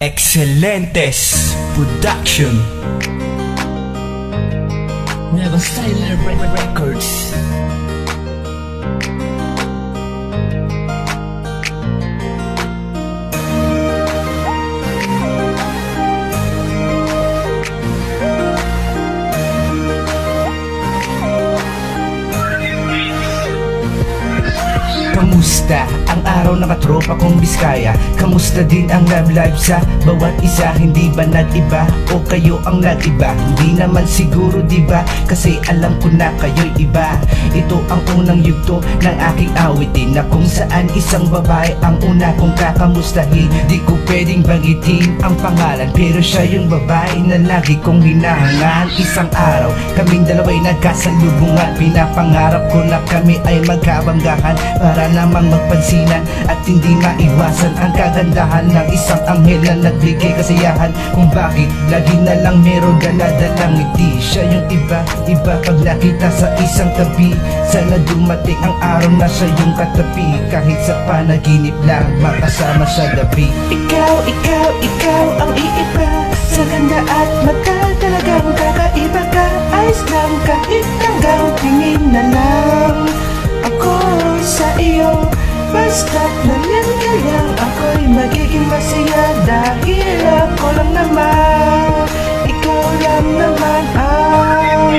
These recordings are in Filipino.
Excelentes Production, Nueva Style Records. Kamusta ang araw ng katropa kong Biskaya? Kamusta din ang love life sa bawat isa? Hindi ba nag-iba o kayo ang nag-iba? Hindi naman siguro, diba? Kasi alam ko na kayo'y iba. Ito ang unang yugto ng aking awitin, na kung saan isang babae ang una kong kakamustahin. Di ko pwedeng banggitin ang pangalan, pero siya yung babae na lagi kong hinahangaan. Isang araw kaming dalawa'y nagkasalubungan. Pinapangarap ko na kami ay magkabanggahan, para namang magpansinan at hindi maiwasan ang kagandahan ng isang anghel na nagbigay kasiyahan. Kung bakit lagi na lang meron daladalang ngiti. Siya yung iba pag nakita sa isang tabi. Sana dumating ang araw na siya yung katabi, kahit sa panaginip lang makasama sa gabi. Ikaw ang iiba, sa ganda at mata talagang kakaiba ka. Ayos lang kahit hanggang tingin na lang ako sa iyo. Basta't nandyan ka lang, ako'y magiging masaya. Dahil ako lang naman, ikaw lang naman ang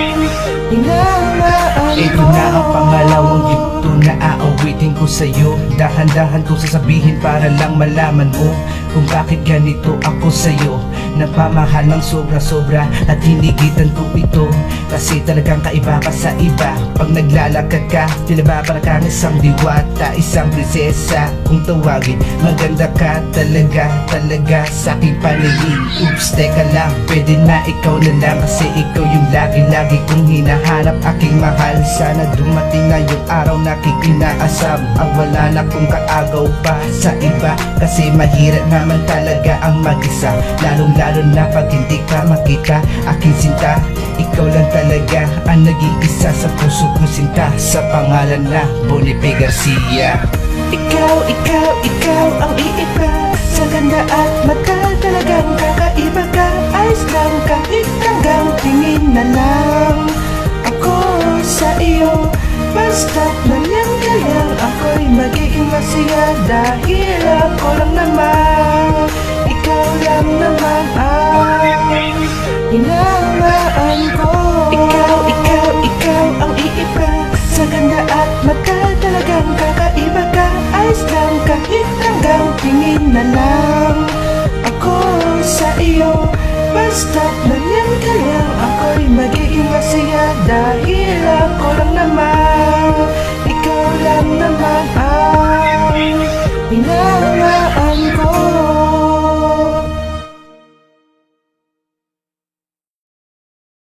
hinahangaan ko. Ito na ang pangalawang yugto na aawitin ko sa'yo. Dahan-dahan kong sasabihin para lang malaman mo kung bakit ganito ako sa'yo. Napamahal ng sobra-sobra at hinigitan ko ito, kasi talagang kaiba ka sa iba. Pag naglalakad ka, tila ba para kang isang diwata, isang prinsesa kung tawagin. Maganda ka talaga sa aking paningin. Oops, teka lang, pwede na ikaw na lang, kasi ikaw yung lagi kong hinahanap, aking mahal. Sana dumating na yung araw na kikinaasam, ang wala na kong kaagaw pa sa iba. Kasi mahirap naman talaga ang mag-isa, lalo na pag hindi ka makita. Aking sinta, ikaw lang talaga ang nag-iisa sa puso kong sinta, sa pangalan na Boniface Garcia. Ikaw ang iiba, sa ganda at mata talagang kakaiba ka. Ayos lang kahit hanggang tingin na lang ako sa iyo. Basta't nandyan ka lang, ako'y magiging masaya. Dahil ako lang naman, ikaw lang naman ang hinahangaan ko. Ikaw ang iiba, sa ganda at mata talagang kakaiba ka. Ayos lang kahit hanggang tingin na lang ako sa iyo. Basta't